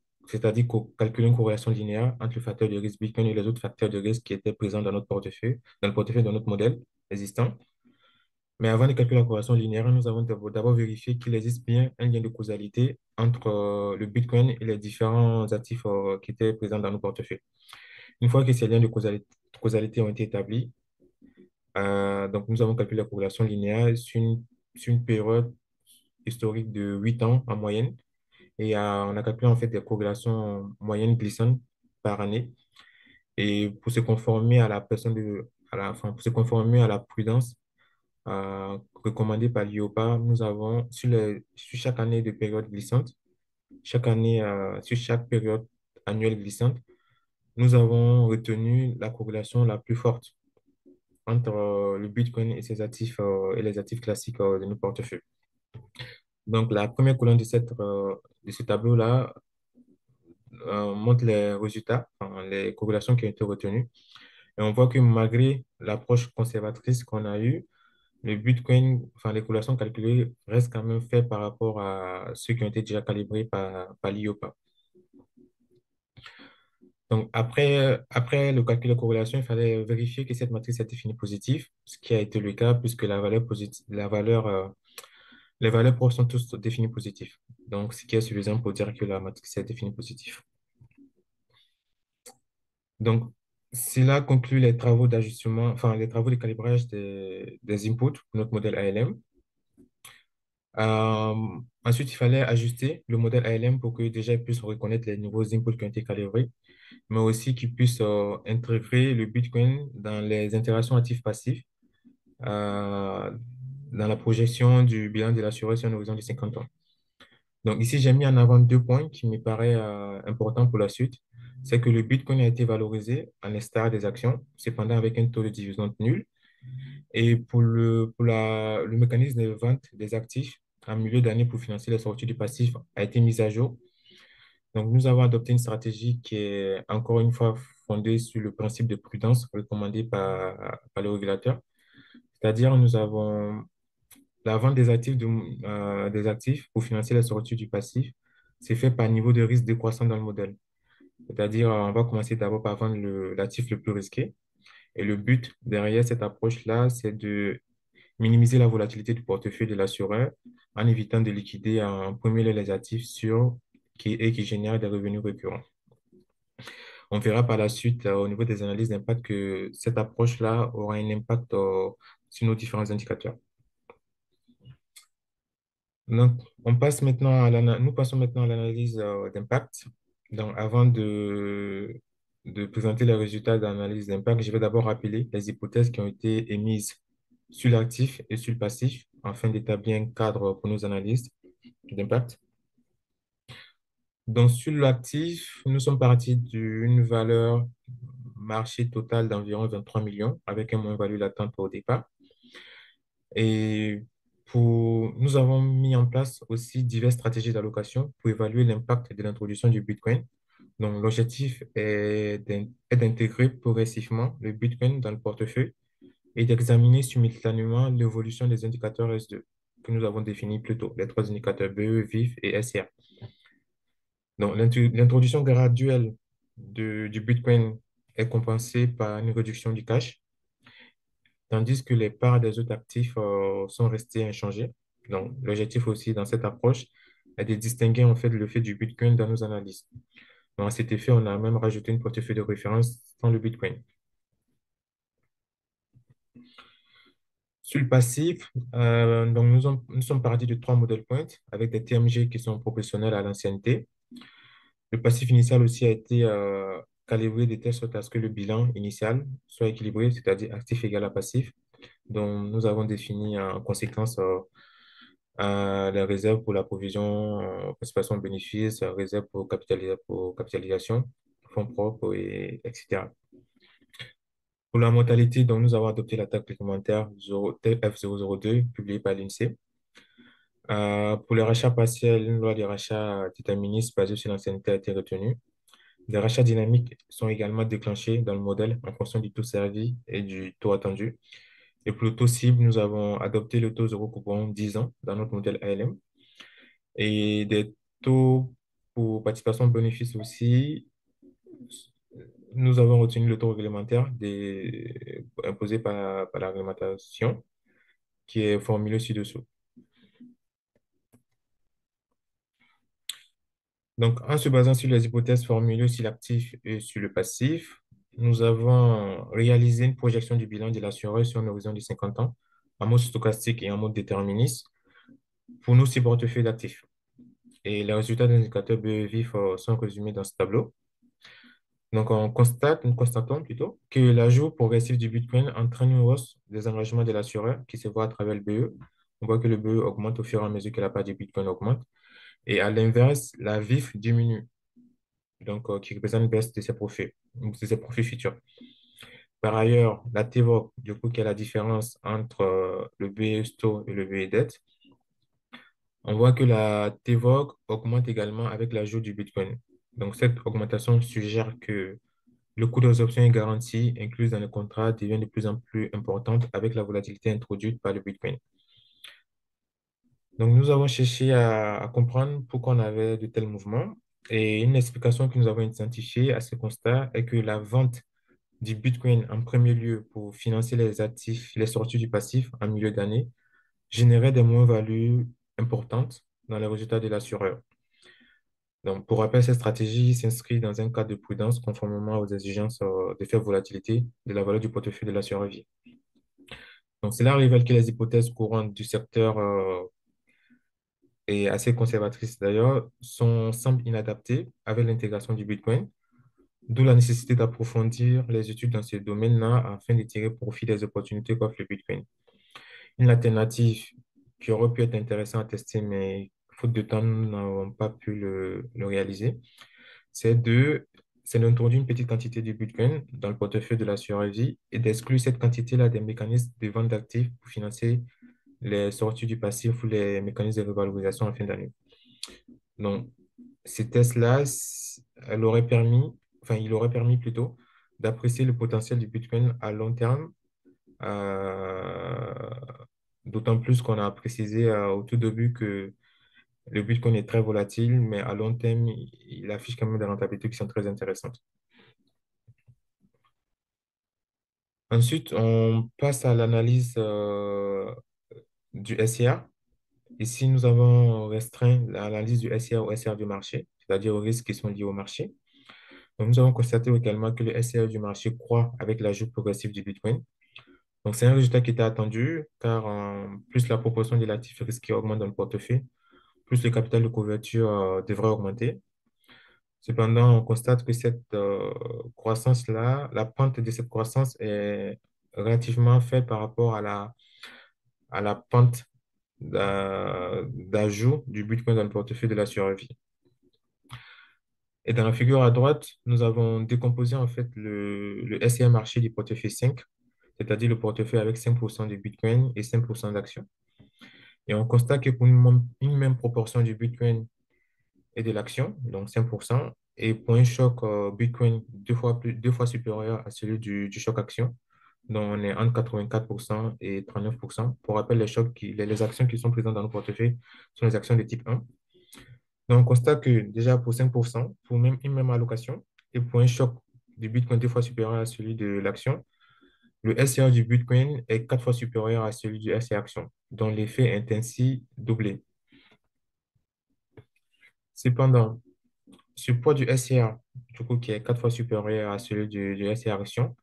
calculer une corrélation linéaire entre le facteur de risque Bitcoin et les autres facteurs de risque qui étaient présents dans notre portefeuille, dans le portefeuille de notre modèle existant. Mais avant de calculer la corrélation linéaire, nous avons d'abord vérifié qu'il existe bien un lien de causalité entre le Bitcoin et les différents actifs qui étaient présents dans nos portefeuilles. Une fois que ces liens de causalité ont été établis, donc nous avons calculé la corrélation linéaire sur une période historique de 8 ans en moyenne. Et on a calculé en fait des corrélations moyennes glissantes par année. Et pour se conformer à la personne pour se conformer à la prudence recommandée par l'IOPA, nous avons sur chaque année de période glissante, sur chaque période annuelle glissante, nous avons retenu la corrélation la plus forte entre le Bitcoin et ses actifs et les actifs classiques de nos portefeuilles. Donc, la première colonne de ce tableau-là montre les résultats, enfin, les corrélations qui ont été retenues. Et on voit que malgré l'approche conservatrice qu'on a eue, le Bitcoin, enfin, les corrélations calculées restent quand même faibles par rapport à ceux qui ont été déjà calibrés par l'IOPA. Donc, après le calcul de corrélation, il fallait vérifier que cette matrice est définie positive, ce qui a été le cas puisque les valeurs propres sont tous définies positives. Donc, ce qui est suffisant pour dire que la matrice est définie positive. Donc, cela conclut les travaux d'ajustement, enfin, les travaux de calibrage des inputs pour notre modèle ALM. Euh, Ensuite, il fallait ajuster le modèle ALM pour que déjà il puisse reconnaître les nouveaux inputs qui ont été calibrés, mais aussi qu'il puisse intégrer le Bitcoin dans les interactions actives-passives, euh, dans la projection du bilan de l'assureur sur un horizon de 50 ans. Donc ici, j'ai mis en avant deux points qui me paraissent importants pour la suite. C'est que le Bitcoin a été valorisé à l'instar des actions, cependant avec un taux de division nul. Et le mécanisme de vente des actifs en milieu d'année pour financer les sorties du passif a été mis à jour. Donc, nous avons adopté une stratégie qui est encore une fois fondée sur le principe de prudence recommandé par le régulateur. C'est-à-dire, nous avons la vente des actifs pour financer la sortie du passif. C'est fait par niveau de risque décroissant dans le modèle. C'est-à-dire, on va commencer d'abord par vendre l'actif le plus risqué. Et le but derrière cette approche-là, c'est de minimiser la volatilité du portefeuille de l'assureur en évitant de liquider en premier lieu les actifs sûrs qui génèrent des revenus récurrents. On verra par la suite, au niveau des analyses d'impact, que cette approche-là aura un impact sur nos différents indicateurs. Donc, nous passons maintenant à l'analyse d'impact. Donc, avant de présenter les résultats d'analyse d'impact, je vais d'abord rappeler les hypothèses qui ont été émises sur l'actif et sur le passif afin d'établir un cadre pour nos analyses d'impact. Donc, sur l'actif, nous sommes partis d'une valeur marché totale d'environ 23 millions avec un moins-value latente au départ. Et nous avons mis en place aussi diverses stratégies d'allocation pour évaluer l'impact de l'introduction du Bitcoin. Donc, l'objectif est d'intégrer progressivement le Bitcoin dans le portefeuille et d'examiner simultanément l'évolution des indicateurs S2 que nous avons définis plus tôt, les trois indicateurs BE, VIF et SR. Donc, l'introduction graduelle du Bitcoin est compensée par une réduction du cash, tandis que les parts des autres actifs sont restées inchangées. Donc, l'objectif aussi dans cette approche est de distinguer en fait le fait du Bitcoin dans nos analyses. Donc, à cet effet, on a même rajouté une portefeuille de référence dans le Bitcoin. Sur le passif, donc nous sommes partis de trois modèles points avec des TMG qui sont proportionnels à l'ancienneté. Le passif initial aussi a été calibré de telle sorte à ce que le bilan initial soit équilibré, c'est-à-dire actif égal à passif. Donc, nous avons défini en conséquence les réserves pour la provision, participation aux bénéfices, réserve pour capitalisation, fonds propres, etc. Pour la mortalité, donc, nous avons adopté la taxe réglementaire F002 publiée par l'INSEE. Pour les rachats partiels, une loi des rachats déterministes basée sur l'ancienneté a été retenue. Des rachats dynamiques sont également déclenchés dans le modèle en fonction du taux servi et du taux attendu. Et pour le taux cible, nous avons adopté le taux zéro coupon 10 ans dans notre modèle ALM. Et des taux pour participation bénéfice aussi, nous avons retenu le taux réglementaire imposé par la réglementation qui est formulé ci-dessous. Donc, en se basant sur les hypothèses formulées sur l'actif et sur le passif, nous avons réalisé une projection du bilan de l'assureur sur un horizon de 50 ans en mode stochastique et en mode déterministe pour nos six portefeuilles d'actifs. Et les résultats des indicateurs BE-VIF sont résumés dans ce tableau. Donc, nous constatons plutôt que l'ajout progressif du Bitcoin entraîne une hausse des engagements de l'assureur qui se voit à travers le BE. On voit que le BE augmente au fur et à mesure que la part du Bitcoin augmente. Et à l'inverse, la VIF diminue, donc qui représente une baisse de ses profits futurs. Par ailleurs, la TVOC, du coup, qui est la différence entre le BE Sto et le BE dette, on voit que la TVOC augmente également avec l'ajout du Bitcoin. Donc, cette augmentation suggère que le coût des options et garanties incluses dans le contrat devient de plus en plus importante avec la volatilité introduite par le Bitcoin. Donc, nous avons cherché à comprendre pourquoi on avait de tels mouvements. Et une explication que nous avons identifiée à ce constat est que la vente du Bitcoin en premier lieu pour financer les actifs, les sorties du passif en milieu d'année, générait des moins-values importantes dans les résultats de l'assureur. Donc, pour rappel, cette stratégie s'inscrit dans un cadre de prudence conformément aux exigences de faible volatilité de la valeur du portefeuille de l'assureur vie. Donc, cela révèle que les hypothèses courantes du secteur et assez conservatrices d'ailleurs semblent inadaptées avec l'intégration du Bitcoin, d'où la nécessité d'approfondir les études dans ce domaine-là afin de tirer profit des opportunités qu'offre le Bitcoin. Une alternative qui aurait pu être intéressante à tester, mais faute de temps, nous n'avons pas pu le réaliser, c'est de c'est d'introduire une petite quantité de Bitcoin dans le portefeuille de l'assureur vie et d'exclure cette quantité-là des mécanismes de vente d'actifs pour financer les sorties du passif ou les mécanismes de revalorisation en fin d'année. Donc, ces tests-là, elle aurait permis, enfin, il aurait permis plutôt d'apprécier le potentiel du Bitcoin à long terme, euh, d'autant plus qu'on a précisé au tout début que le Bitcoin est très volatile, mais à long terme, il affiche quand même des rentabilités qui sont très intéressantes. Ensuite, on passe à l'analyse du SIR. Ici, nous avons restreint l'analyse du SIR au SIR du marché, c'est-à-dire aux risques qui sont liés au marché. Donc, nous avons constaté également que le SIR du marché croît avec l'ajout progressif du Bitcoin. Donc, c'est un résultat qui était attendu car plus la proportion de l'actif risqué augmente dans le portefeuille, plus le capital de couverture devrait augmenter. Cependant, on constate que cette croissance-là, la pente de cette croissance est relativement faible par rapport à la pente d'ajout du Bitcoin dans le portefeuille de la survie. Et dans la figure à droite, nous avons décomposé en fait le SIA marché du portefeuille 5, c'est-à-dire le portefeuille avec 5% de Bitcoin et 5% d'actions. Et on constate que pour une même proportion du Bitcoin et de l'action, donc 5%, et pour un choc Bitcoin deux fois supérieur à celui du choc action, dont on est entre 84% et 39%. Pour rappel, les actions qui sont présentes dans nos portefeuilles sont les actions de type 1. Donc, on constate que déjà pour 5%, pour même une même allocation, et pour un choc du Bitcoin deux fois supérieur à celui de l'action, le SCA du Bitcoin est quatre fois supérieur à celui du SCA action, dont l'effet est ainsi doublé. Cependant, ce poids du SCA, du coup, qui est quatre fois supérieur à celui du SCA action,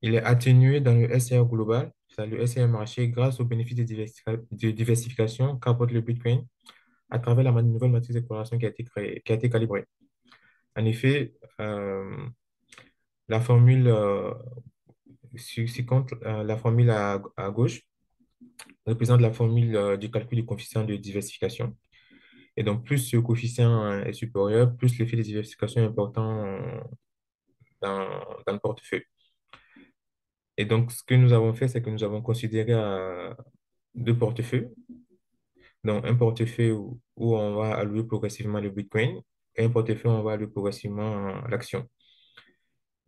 il est atténué dans le SCA global, c'est-à-dire le SCA marché, grâce au bénéfice de diversification qu'apporte le Bitcoin à travers la nouvelle matrice d'exploration qui a été créée, qui a été calibrée. En effet, la formule ci-contre, la formule à gauche représente la formule du calcul du coefficient de diversification. Et donc, plus ce coefficient est supérieur, plus l'effet de diversification est important dans, dans le portefeuille. Et donc, ce que nous avons fait, c'est que nous avons considéré deux portefeuilles. Donc, un portefeuille où on va allouer progressivement le Bitcoin et un portefeuille où on va allouer progressivement l'action.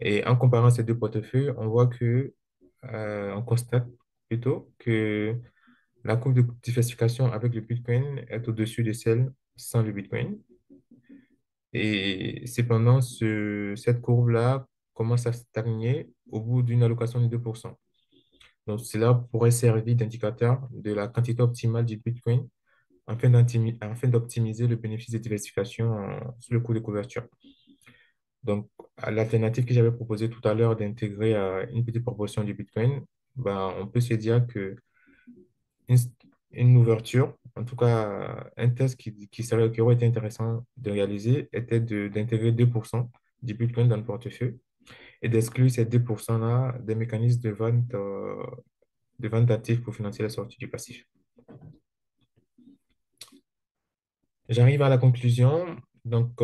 Et en comparant ces deux portefeuilles, on voit que, on constate plutôt que la courbe de diversification avec le Bitcoin est au-dessus de celle sans le Bitcoin. Et cependant, cette courbe-là commence à stagner au bout d'une allocation de 2%. Donc, cela pourrait servir d'indicateur de la quantité optimale du Bitcoin afin d'optimiser le bénéfice de diversification sur le coût de couverture. Donc, à l'alternative que j'avais proposée tout à l'heure d'intégrer une petite proportion du Bitcoin, ben, on peut se dire que une, une ouverture, en tout cas un test qui aurait été intéressant de réaliser, était d'intégrer 2% du Bitcoin dans le portefeuille et d'exclure ces 2%-là des mécanismes de vente d'actifs pour financer la sortie du passif. J'arrive à la conclusion. Donc,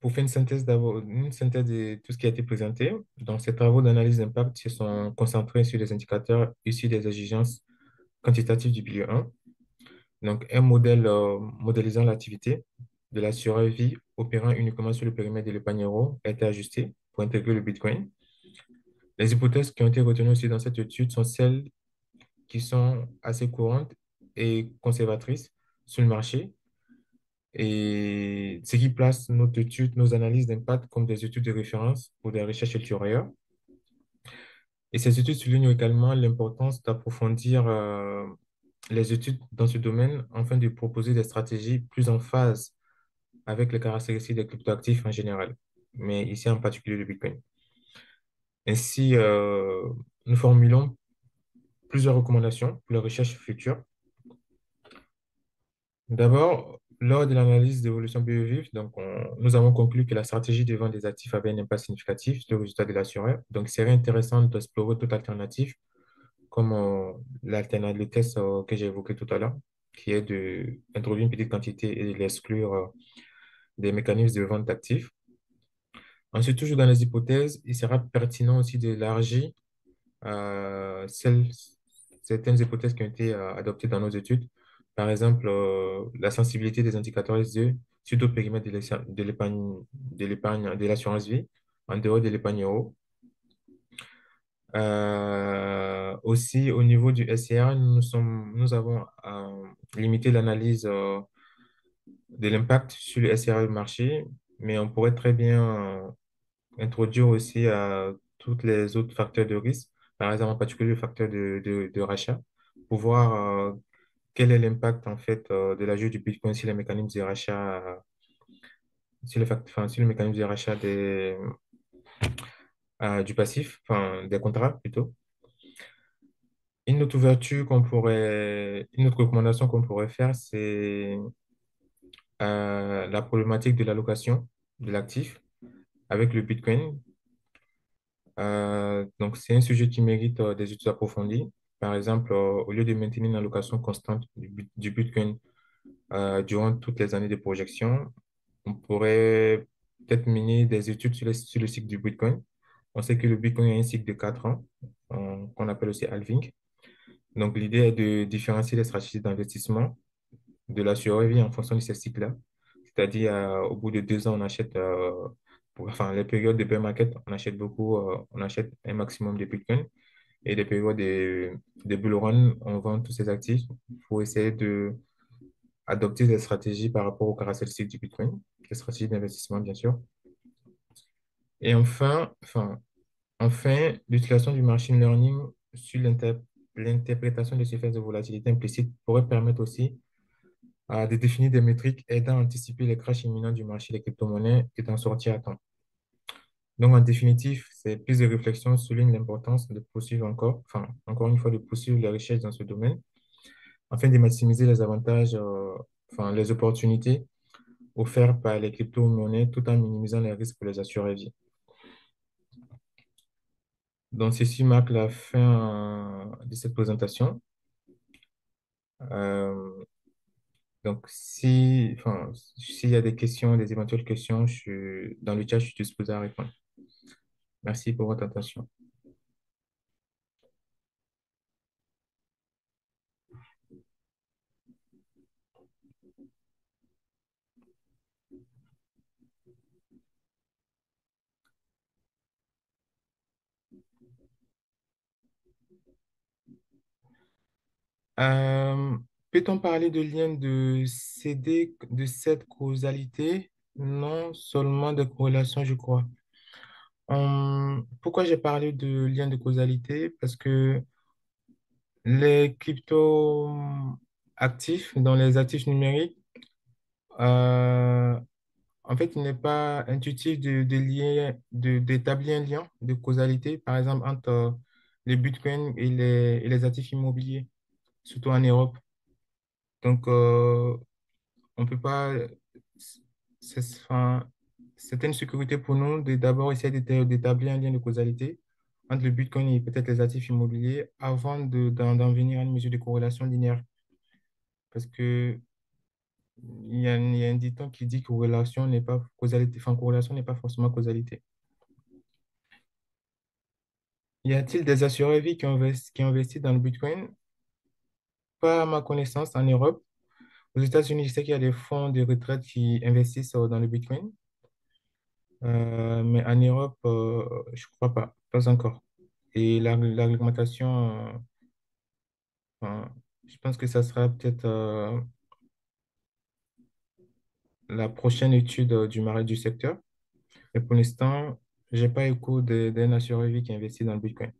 pour faire une synthèse de tout ce qui a été présenté, donc ces travaux d'analyse d'impact se sont concentrés sur les indicateurs issus des exigences quantitatives du pilier 1. Donc, un modèle modélisant l'activité de l'assureur vie opérant uniquement sur le périmètre de l'épargne euro a été ajusté pour intégrer le Bitcoin. Les hypothèses qui ont été retenues aussi dans cette étude sont celles qui sont assez courantes et conservatrices sur le marché, et ce qui place notre étude, nos analyses d'impact comme des études de référence pour des recherches ultérieures. Et ces études soulignent également l'importance d'approfondir les études dans ce domaine afin de proposer des stratégies plus en phase avec les caractéristiques des cryptoactifs en général, mais ici en particulier le Bitcoin. Ainsi, nous formulons plusieurs recommandations pour les recherches futures. D'abord, lors de l'analyse d'évolution BEVIF, nous avons conclu que la stratégie de vente des actifs avait un impact significatif sur le résultat de l'assureur. Donc, il serait intéressant d'explorer toute alternative, comme le test que j'ai évoqué tout à l'heure, qui est d'introduire une petite quantité et de l'exclure des mécanismes de vente d'actifs. Ensuite, toujours dans les hypothèses, il sera pertinent aussi d'élargir certaines hypothèses qui ont été adoptées dans nos études. Par exemple, la sensibilité des indicateurs SDE sur le périmètre de l'assurance vie, en dehors de l'épargne euro. Aussi, au niveau du SCR, nous avons limité l'analyse de l'impact sur le SCR du marché, mais on pourrait très bien introduire aussi tous les autres facteurs de risque, par exemple en particulier le facteur de rachat, pour voir quel est l'impact en fait de l'ajout du Bitcoin sur les mécanismes de rachat, sur le mécanisme de rachat du passif, enfin des contrats plutôt. Une autre recommandation qu'on pourrait faire, c'est la problématique de l'allocation de l'actif avec le Bitcoin. Donc, c'est un sujet qui mérite des études approfondies. Par exemple, au lieu de maintenir une allocation constante du Bitcoin durant toutes les années de projection, on pourrait peut-être mener des études sur le cycle du Bitcoin. On sait que le Bitcoin a un cycle de 4 ans, qu'on appelle aussi halving. Donc, l'idée est de différencier les stratégies d'investissement de la survie en fonction de ces cycles-là. C'est-à-dire, au bout de 2 ans, on achète, enfin, les périodes de bear market, on achète beaucoup, on achète un maximum de Bitcoin. Et les périodes de bull run, on vend tous ces actifs pour essayer de adopter des stratégies par rapport aux caractéristiques du Bitcoin, des stratégies d'investissement, bien sûr. Et enfin, l'utilisation du machine learning sur l'interprétation des effets de volatilité implicite pourrait permettre aussi de définir des métriques aidant à anticiper les crashs imminents du marché des crypto-monnaies et d'en sortir à temps. Donc, en définitive, ces pistes de réflexion soulignent l'importance de poursuivre encore une fois, de poursuivre les recherches dans ce domaine afin de maximiser les avantages, les opportunités offertes par les crypto-monnaies tout en minimisant les risques pour les assurés vie. Donc, ceci marque la fin de cette présentation. Euh, donc, s'il y a des questions, des éventuelles questions, dans le chat, je suis disposé à répondre. Merci pour votre attention. Euh, Peut-on parler de lien de CD, de cette causalité? Non, seulement de corrélation, je crois. Pourquoi j'ai parlé de lien de causalité? Parce que les crypto actifs, dans les actifs numériques, euh, en fait, il n'est pas intuitif d'établir un lien de causalité, par exemple, entre les bitcoins et les actifs immobiliers, surtout en Europe. Donc, on peut pas, enfin, c'était une sécurité pour nous de d'abord essayer d'établir un lien de causalité entre le Bitcoin et peut-être les actifs immobiliers avant d'en venir à une mesure de corrélation linéaire. Parce que il y a un dicton qui dit que corrélation n'est pas causalité, enfin, corrélation n'est pas forcément causalité. Y a-t-il des assureurs vie qui investissent dans le Bitcoin? Pas à ma connaissance en Europe. Aux États-Unis, je sais qu'il y a des fonds de retraite qui investissent dans le Bitcoin. Mais en Europe, je crois pas encore. Et la réglementation, enfin, je pense que ça sera peut-être la prochaine étude du marché du secteur. Mais pour l'instant, j'ai pas écho d'un assureur vie qui investit dans le Bitcoin.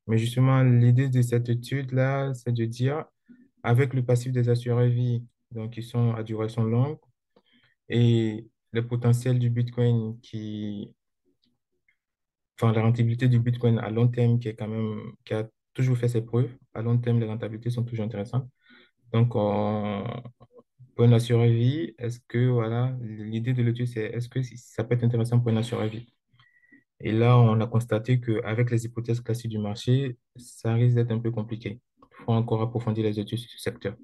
Mais justement, l'idée de cette étude-là, c'est de dire, avec le passif des assureurs vie, donc qui sont à duration longue, et le potentiel du Bitcoin la rentabilité du Bitcoin à long terme qui a toujours fait ses preuves. À long terme, les rentabilités sont toujours intéressantes. Donc, pour un assureur vie, voilà, l'idée de l'étude, c'est est-ce que ça peut être intéressant pour un assureur vie? Et là, on a constaté qu'avec les hypothèses classiques du marché, ça risque d'être un peu compliqué. Il faut encore approfondir les études sur ce secteur.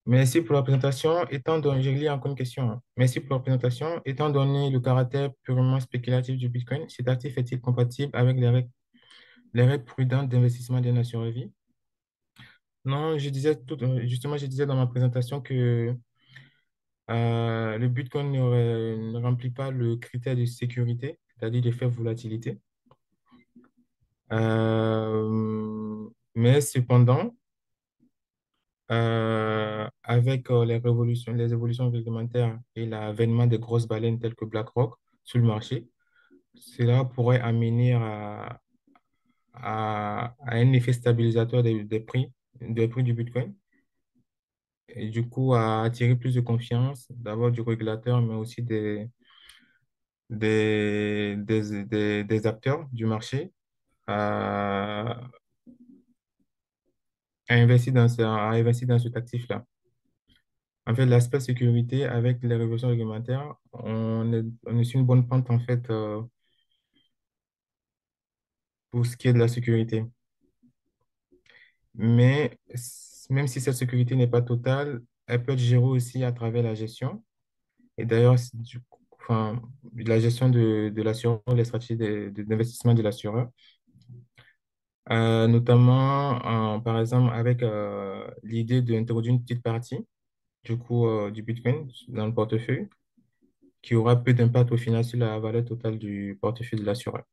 Merci pour la présentation. Étant donné, je lis encore une question, hein. Merci pour la présentation. Étant donné le caractère purement spéculatif du Bitcoin, cet actif est-il compatible avec les règles prudentes d'investissement des assureurs vie? Non, justement, je disais dans ma présentation que le Bitcoin ne remplit pas le critère de sécurité, c'est-à-dire de faible volatilité. Mais cependant, avec les évolutions réglementaires et l'avènement des grosses baleines telles que BlackRock sur le marché, cela pourrait amener à un effet stabilisateur des prix du Bitcoin et du coup à attirer plus de confiance d'abord du régulateur, mais aussi des acteurs du marché à, à investir dans cet actif-là. En fait, l'aspect sécurité avec les révolutions réglementaires, on est sur une bonne pente en fait pour ce qui est de la sécurité. Mais même si cette sécurité n'est pas totale, elle peut être gérée aussi à travers la gestion. Et d'ailleurs, enfin, la gestion de l'assureur, les stratégies d'investissement de l'assureur, notamment par exemple avec l'idée d'introduire une petite partie du Bitcoin dans le portefeuille qui aura peu d'impact au final sur la valeur totale du portefeuille de l'assureur,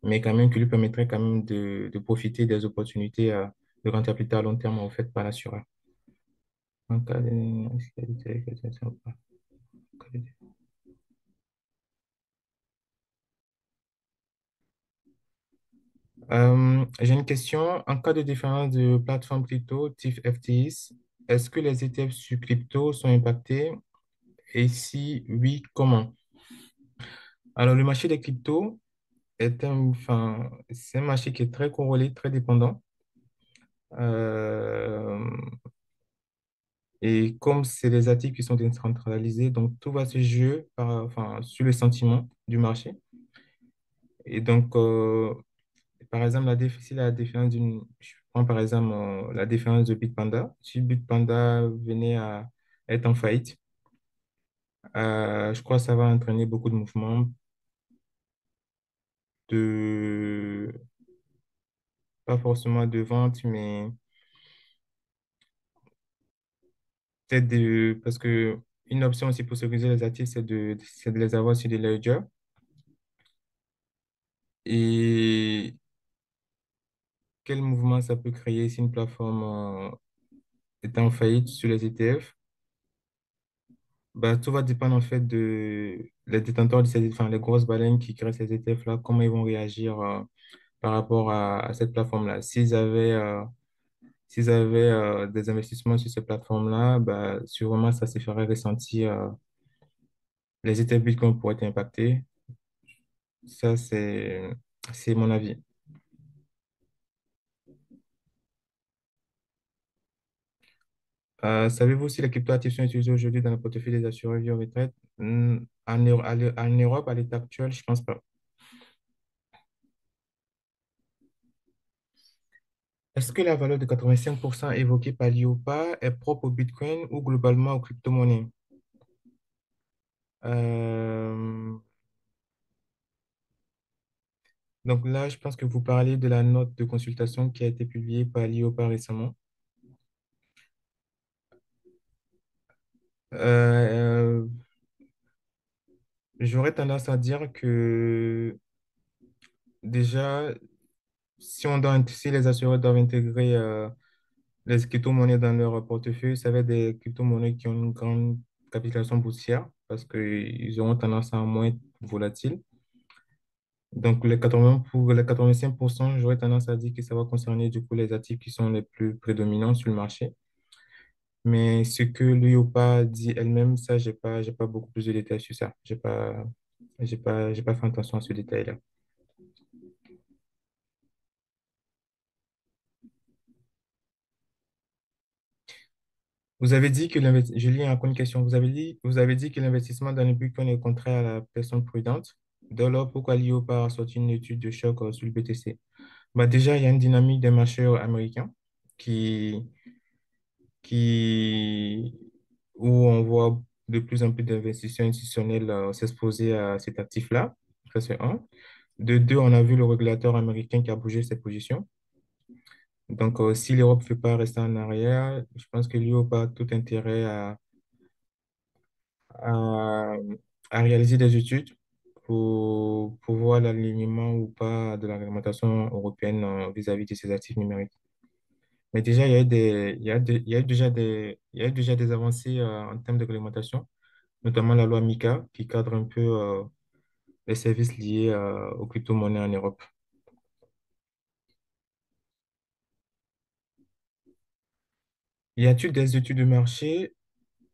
mais quand même qui lui permettrait quand même de profiter des opportunités de rentabilité à long terme offertes par l'assureur. En cas de- j'ai une question. En cas de différence de plateforme crypto type FTX, est-ce que les ETF sur crypto sont impactés? Et si oui, comment? Alors, le marché des cryptos enfin, c'est un marché qui est très corrélé, très dépendant. Euh, et comme c'est des actifs qui sont décentralisés, donc tout va se jouer enfin, sur le sentiment du marché. Et donc, par exemple, si la différence je prends par exemple la différence de Bitpanda. Si Bitpanda venait à être en faillite, je crois que ça va entraîner beaucoup de mouvements de, pas forcément de vente, mais peut-être parce que une option aussi pour sécuriser les actifs, c'est de les avoir sur des ledgers. Et quel mouvement ça peut créer si une plateforme est en faillite sur les ETF? Bah, tout va dépendre en fait de les détenteurs de enfin, les grosses baleines qui créent ces ETF-là, comment ils vont réagir par rapport à cette plateforme-là. S'ils avaient des investissements sur ces plateformes-là, bah, sûrement ça se ferait ressentir. Les ETF Bitcoin pourraient être impactés. Ça, c'est mon avis. Savez-vous si les cryptoactifs sont utilisés aujourd'hui dans le portefeuille des assureurs vie retraite? En Europe, à l'état actuel, je pense pas. Est-ce que la valeur de 85% évoquée par l'IOPA est propre au Bitcoin ou globalement aux crypto-monnaies? Euh, donc là, je pense que vous parlez de la note de consultation qui a été publiée par l'IOPA récemment. Euh, J'aurais tendance à dire que déjà, si les assureurs doivent intégrer les crypto-monnaies dans leur portefeuille, ça va être des crypto-monnaies qui ont une grande capitalisation boursière parce qu'ils auront tendance à moins être volatiles. Donc, pour les 85%, j'aurais tendance à dire que ça va concerner du coup les actifs qui sont les plus prédominants sur le marché. Mais ce que l'UOPA dit elle-même, ça, j'ai pas beaucoup plus de détails sur ça. J'ai pas fait attention à ce détail-là. Je lis encore une question. Vous avez dit que l'investissement dans le Bitcoin est contraire à la personne prudente. Dès lors, pourquoi l'IOPA a sorti une étude de choc sur le BTC? Bah déjà, il y a une dynamique des marchés américains qui, qui, où on voit de plus en plus d'investisseurs institutionnels s'exposer à cet actif-là. Ça, c'est un. De deux, on a vu le régulateur américain qui a bougé ses positions. Donc, si l'Europe ne veut pas rester en arrière, je pense que l'Europe a tout intérêt à, à réaliser des études pour voir l'alignement ou pas de la réglementation européenne vis-à-vis de ces actifs numériques. Mais déjà, il y a eu il y a eu il y a eu déjà des avancées en termes de réglementation, notamment la loi MiCA qui cadre un peu les services liés aux crypto-monnaies en Europe. Y a-t-il des études de marché?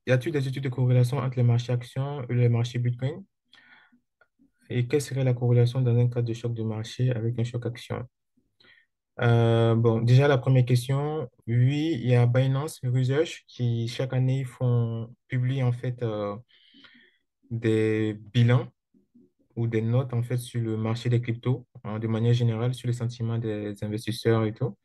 Y a-t-il des études de corrélation entre les marchés actions et les marchés Bitcoin? Et quelle serait la corrélation dans un cas de choc de marché avec un choc action? Bon, déjà, la première question, oui, il y a Binance Research qui, chaque année, publie en fait des bilans ou des notes en fait sur le marché des cryptos, hein, de manière générale, sur les sentiments des investisseurs et tout.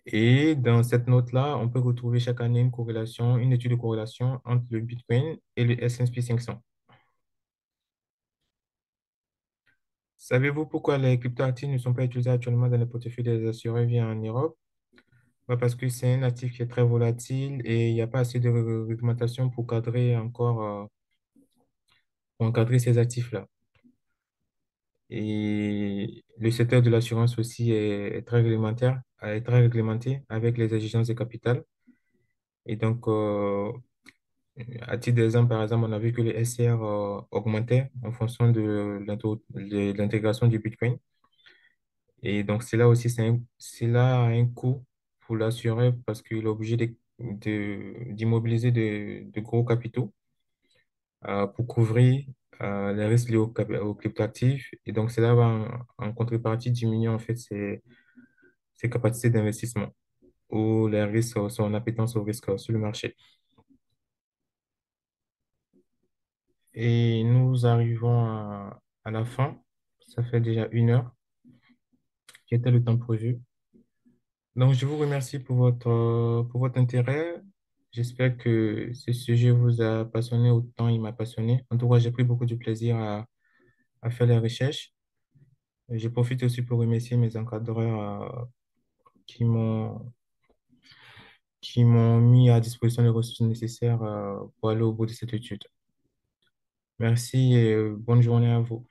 Et dans cette note-là, on peut retrouver chaque année une corrélation, une étude de corrélation entre le Bitcoin et le S&P 500. Savez-vous pourquoi les cryptoactifs ne sont pas utilisés actuellement dans les portefeuilles des assureurs via en Europe? Bah, parce que c'est un actif qui est très volatile et il n'y a pas assez de réglementation pour cadrer encore, pour encadrer ces actifs-là. Et le secteur de l'assurance aussi est très réglementaire, est très réglementé avec les exigences de capital. Et donc, à titre d'exemple, par exemple, on a vu que les SCR augmentaient en fonction de l'intégration du Bitcoin. Et donc, c'est là aussi, c'est là un coût pour l'assureur parce qu'il est obligé d'immobiliser de gros capitaux pour couvrir les risques liés aux cryptoactifs. Et donc, cela va en contrepartie diminuer en fait ses capacités d'investissement ou les risques, son appétence au risque sur le marché. Et nous arrivons à la fin. Ça fait déjà 1 heure qui était le temps prévu. Donc, je vous remercie pour votre intérêt. J'espère que ce sujet vous a passionné autant il m'a passionné. En tout cas, j'ai pris beaucoup de plaisir à faire les recherches. Et je profite aussi pour remercier mes encadreurs qui m'ont qui m'ont mis à disposition les ressources nécessaires pour aller au bout de cette étude. Merci et bonne journée à vous.